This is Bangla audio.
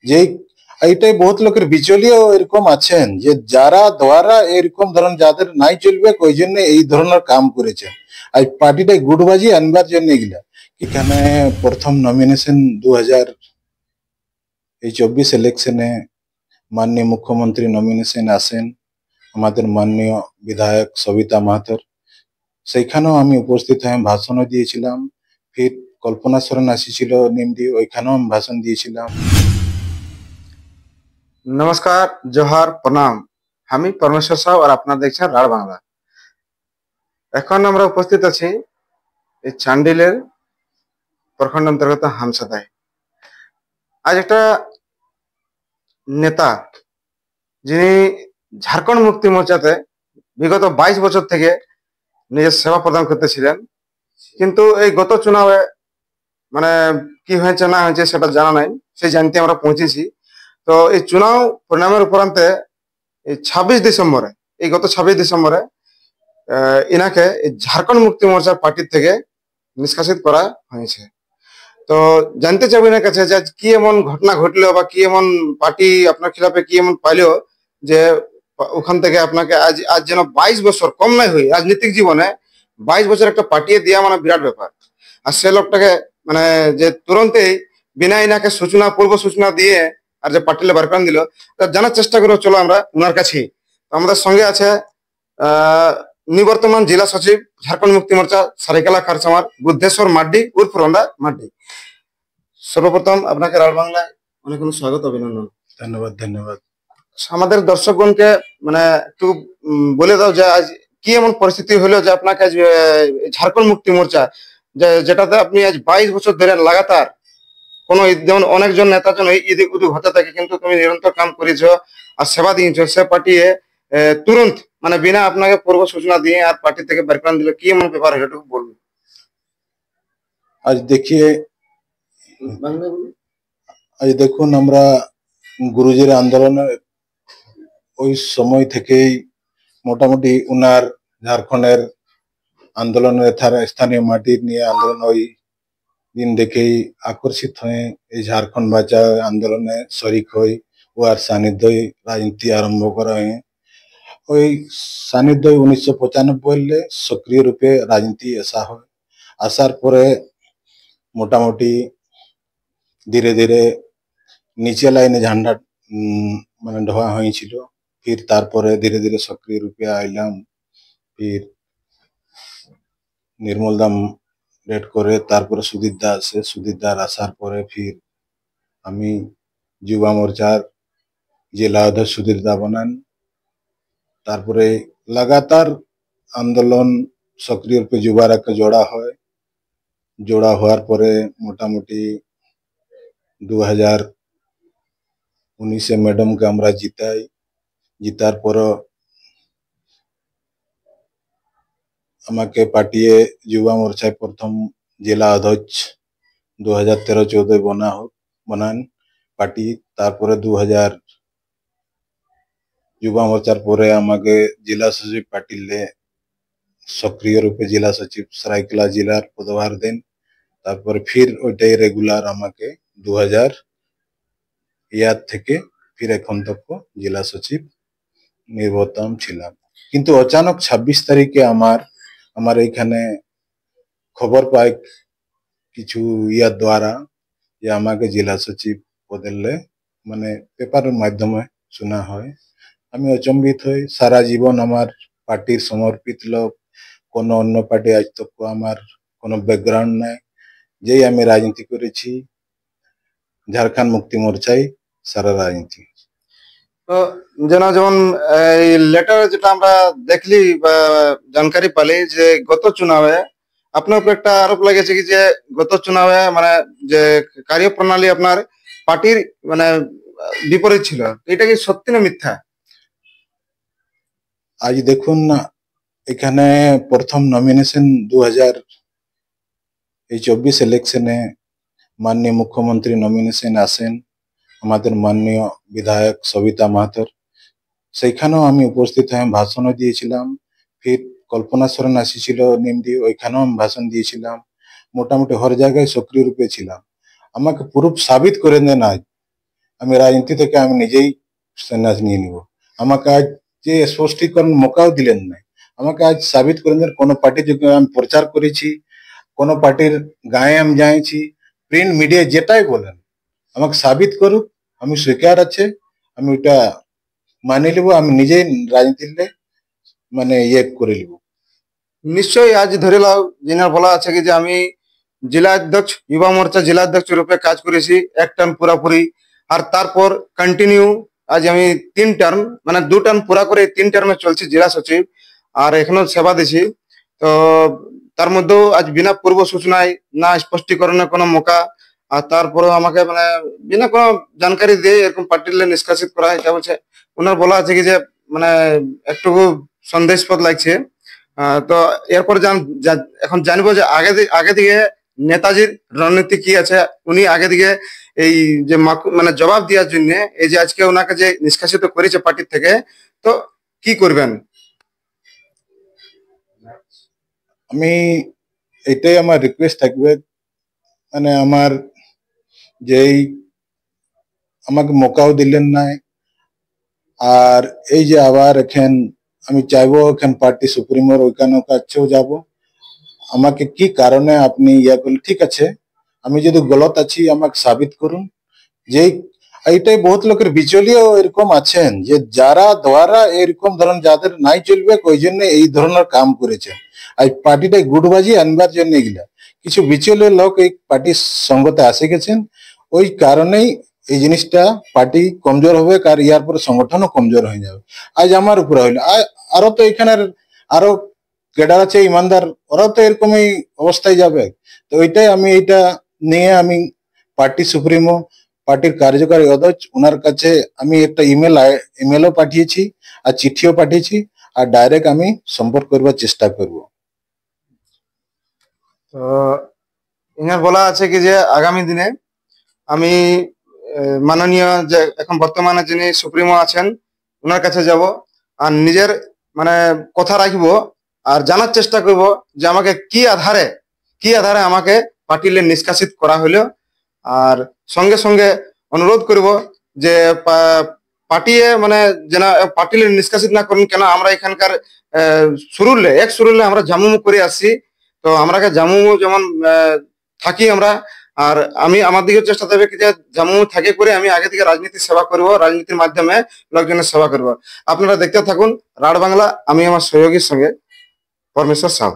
যে এইটাই বহুত লোকের বিচলিয়ে এরকম আছেন যে যারা দ্বারা এরকম ধরন যাদের নাই চলবে ওই জন্য এই ধরনের কাম করেছেন আর পার্টিটাই গুটবাজি আনবার জন্য এগুলা এখানে প্রথম নমিনেশন 2024 ইলেকশনে মাননীয় মুখ্যমন্ত্রী নমিনেশন আসেন আমাদের মাননীয় বিধায়ক সবিতা মাহাতোর সেইখানেও আমি উপস্থিত হয়ে ভাষণও দিয়েছিলাম ফির কল্পনা সরেন আসিছিল নিমদি ওইখানেও আমি ভাষণ দিয়েছিলাম। नमस्कार जोहार प्रणाम আমি পরমেশ্বর সাউ আর আপনারা দেখছেন রাঢ় বাংলা। এখন আমরা উপস্থিত আছি এই চান্ডিলের প্রখণ্ড অন্তর্গত হামসাদায়। আজ একটা নেতা যিনি ঝাড়খণ্ড মুক্তি মোর্চাতে বিগত 22 বছর থেকে নিজের সেবা প্রদান করতেছিলেন, কিন্তু এই গত চুনাবে মানে কি হয়েছে না হয়েছে সেটা জানা নাই, সেই জানতে আমরা পৌঁছেছি। তো এই চুনাও পরিণামের উপরান্তে এই 26 ডিসেম্বরে, এই গত 26 ডিসেম্বরে ইনাকে ঝাড়খণ্ড মুক্তি মোর্চার পার্টির থেকে নিষ্কাশিত করা হয়েছে। তো জানতে চাইব এনার কাছে যে কি এমন ঘটনা ঘটলো বা কি এমন পার্টি আপনার খিলাফে কি এমন পাইলো যে ওখান থেকে আপনাকে আজ আজ যেন 22 বছর কম নাই হই রাজনৈতিক জীবনে 22 বছর একটা পার্টিয়ে দেওয়া মানে বিরাট ব্যাপার। আর সে লোকটাকে মানে যে তুরন্তেই বিনা ইনাকে সূচনা পূর্ব সূচনা দিয়ে আর যে পার্টিলে বার করে দিল, জানার চেষ্টা করবো। চলো আমরা ওনার কাছেই। আমাদের সঙ্গে আছে নিবর্তমান জেলা সচিব ঝাড়খণ্ড মুক্তি মোর্চা সারিকালা খারসামার বুদ্ধেশ্বর মাড্ডি উর্ফ রন্দা মাড্ডি। সর্বপ্রথম আপনাকে রাঢ় বাংলায় অনেক অনেক স্বাগত, অভিনন্দন। ধন্যবাদ ধন্যবাদ। আমাদের দর্শকগণকে মানে একটু বলে দাও যে আজ কি এমন পরিস্থিতি হলো যে আপনাকে আজ ঝাড়খণ্ড মুক্তি মোর্চা যেটাতে আপনি আজ 22 বছর ধরে লাগাতার কোন যেমন অনেকজন নেতাজন এদিক ওদিক হতে থাকে, কিন্তু তুমি নিরন্তর কাম করেছো আর সেবা দিয়েছো, সে পার্টিয়ে তুরন্ত মানে বিনা আপনাকে পূর্ব সূচনা দিয়ে আর পার্টি থেকে বের করে দিল, কি এমন ব্যাপার হলো একটু বলুন। আজ দেখিয়ে আজ দেখুন আমরা গুরুজির আন্দোলনের ওই সময় থেকেই মোটামুটি উনার ঝাড়খণ্ডের আন্দোলনের স্থানীয় মাটির নিয়ে আন্দোলন ওই দিন দেখেই আকর্ষিত হয়ে এই ঝাড়খণ্ড বাঁচাও আন্দোলনে শরিক হই ও আর সান্নিধ্য রাজনীতি আরম্ভ করা হয়। ওই সান্নিধ্য 1995 সক্রিয় রূপে রাজনীতি আসা হয়। আসার পরে মোটামুটি ধীরে ধীরে নিচে লাইনে ঝান্ডা মানে ঢোয়া হয়েছিল, ফির তারপরে ধীরে ধীরে সক্রিয় রূপে আইলাম। ফির নির্মল দাম রেড করে তারপরে সুদীপ দা আসে, সুদীপ দার আসার পরে ফির আমি যুবা মোর্চার জেলা অধ্যক্ষ সুধীর দা বানান। তারপরে লাগাতার আন্দোলন সক্রিয় রূপে যুবার একটা জোড়া হয়। জোড়া হওয়ার পরে মোটামুটি 2019 ম্যাডামকে আমরা জিতাই। জিতার পর আমাকে পাঠিয়ে যুবা মোর্চায় প্রথম জেলা অধ্যক্ষ 2013-14 বানান পার্টি। তারপরে 2000 যুবা মোর্চার পরে আমাকে জেলা সচিব পাটিলে সক্রিয় রূপে জেলা সচিব সরাইকেলা জেলার পদভার দেন। তারপরে ফির ওইটাই রেগুলার আমাকে 2000 ইয়ার থেকে ফির এখন তক জেলা সচিব নির্বাচন ছিলাম। কিন্তু অচানক 26 তারিখে আমার এইখানে খবর পাই কিছু ইয়ার দ্বারা যে আমাকে জেলা সচিব বদললে, মানে পেপারের মাধ্যমে শোনা হয়। আমি অচম্বিত হই। সারা জীবন আমার পার্টির সমর্পিত লোক, কোনো অন্য পার্টি আজ তক আমার কোনো ব্যাকগ্রাউন্ড নাই। যেই আমি রাজনীতি করেছি ঝাড়খণ্ড মুক্তি মোর্চায় সারা রাজনীতি। তো যেমন এই লেটার যেটা আমরা দেখলি বা জানকারি পালি যে গত চুনাবে আপনার উপর একটা আরোপ লাগেছে কি যে গত চুনাবে মানে যে কার্যপ্রণালী আপনার পার্টির মানে বিপরীত ছিল, এটা কি সত্যি না মিথ্যা? আজ দেখুন এখানে প্রথম নমিনেশন 2024 ইলেকশনে মাননীয় মুখ্যমন্ত্রী নমিনেশন আসেন আমাদের মাননীয় বিধায়ক সবিতা মাহাতোর, সেইখানেও আমি উপস্থিত হয়ে ভাষণও দিয়েছিলাম। ফির কল্পনা সরেন আসিছিল নিমদি, ওইখানেও আমি ভাষণ দিয়েছিলাম। মোটামুটি হর জায়গায় সক্রিয় রূপে ছিলাম। আমাকে প্রুফ সাবিত করে দেন আজ আমি রাজনীতি থেকে আমি নিজেই সন্ন্যাস নিয়ে নিব। আমাকে আজ যে স্পষ্টীকরণ মোকাও দিলেন না, আমাকে আজ সাবিত করে দেন কোন পার্টি যোগ্য আমি প্রচার করেছি, কোন পার্টির গায়ে আমি যাইছি, প্রিন্ট মিডিয়া যেটাই বলেন আমাকে সাবিত করুক, আমি স্বীকার আছে, আমি ওটা মানে নিব, আমি নিজেই রাজনীতিতে মানে ইয়ে করে নিব। নিশ্চয়ই আজ ধরে লাও যেনার বলা আছে কি যে আমি জেলা অধ্যক্ষ যুবা মোর্চা জেলা অধ্যক্ষ রূপে কাজ করেছি এক টার্ম পুরাপুরি, আর তারপর কন্টিনিউ আজ আমি 3 টার্ম মানে 2 টার্ম পুরা করে 3 টার্মে চলছি জেলা সচিব, আর এখনো সেবা দিছি। তো তার মধ্যেও আজ বিনা পূর্ব সূচনায় না স্পষ্টীকরণের কোনো মৌকা, আর তারপরেও আমাকে মানে বিনা কোনো জানকারি দিয়ে এরকম পার্টির নিষ্কাশিত করা হয়, এটা বলছে ওনার বলা আছে কি যে মানে একটু সন্দেহস্পদ লাগছে। তো এরপর এখন জানবো যে আগে দিকে নেতাজির রণনীতি কি আছে, উনি আগে দিকে এই যে মানে জবাব দেওয়ার জন্য এই যে আজকে ওনাকে যে নিষ্কাশিত করেছে পার্টির থেকে, তো কি করবেন? আমি এটাই আমার রিকোয়েস্ট থাকবে, মানে আমার যেই আমাকে মোকাও দিলেন না, আর এই যে আবার এখন আমি চাইবো এখন পার্টি সুপ্রিমোর ওইখানে কাছেও যাব, আমাকে কি কারণে আপনি ইয়া করলেন, ঠিক আছে আমি যদি গলত আছি আমাকে সাবিত করুন। যে এইটাই বহুত লোকের বিচলিয়ে এরকম আছেন যে যারা দ্বারা এরকম ধরনের যাদের নাই চলবে ওই জন্য এই ধরনের কাম করেছেন, আর পার্টিটাই গুটবাজি আনবার জন্য এগুলা কিছু বিচলীয় লোক এই পার্টির সঙ্গতে আসে গেছেন, ওই কারণেই এই জিনিসটা পার্টি কমজোর হবে, আর ইয়ার পরে সংগঠনও কমজোর হয়ে যাবে। আজ আমার উপরে হইলো, আরো তো এখানের আরো ক্যাডার আছে ইমানদার, ওরাও তো এরকমই অবস্থায় যাবে। তো ওইটাই আমি এইটা নিয়ে আমি পার্টি সুপ্রিমো পার্টির কার্যকারী অধ্যক্ষ ওনার কাছে আমি একটা ইমেলও পাঠিয়েছি আর চিঠিও পাঠিয়েছি, আর ডাইরেক্ট আমি সম্পর্ক করবার চেষ্টা করব। তো ইনার বলা আছে কি যে আগামী দিনে আমি মাননীয় যে এখন বর্তমানে যিনি সুপ্রিমো আছেন ওনার কাছে যাব, আর নিজের মানে কথা রাখবো, আর জানার চেষ্টা করব যে আমাকে কি আধারে আমাকে পার্টির নিষ্কাশিত করা হলো। আর সঙ্গে সঙ্গে অনুরোধ করব যে পার্টিয়ে মানে যেন পার্টির নিষ্কাশিত না করুন, কেন আমরা এখানকার শুরুলে আমরা জামু করে আসছি, তো আমরা জামু যেমন থাকি আমরা, আর আমি আমার দিকে চেষ্টা থাকবে কি যে জামু থাকে করে আমি আগে থেকে রাজনীতির সেবা করব, রাজনীতির মাধ্যমে লোকজনের সেবা করব। আপনারা দেখতে থাকুন রাড বাংলা, আমি আমার সহযোগীর সঙ্গে পরমেশ্বর সাউ।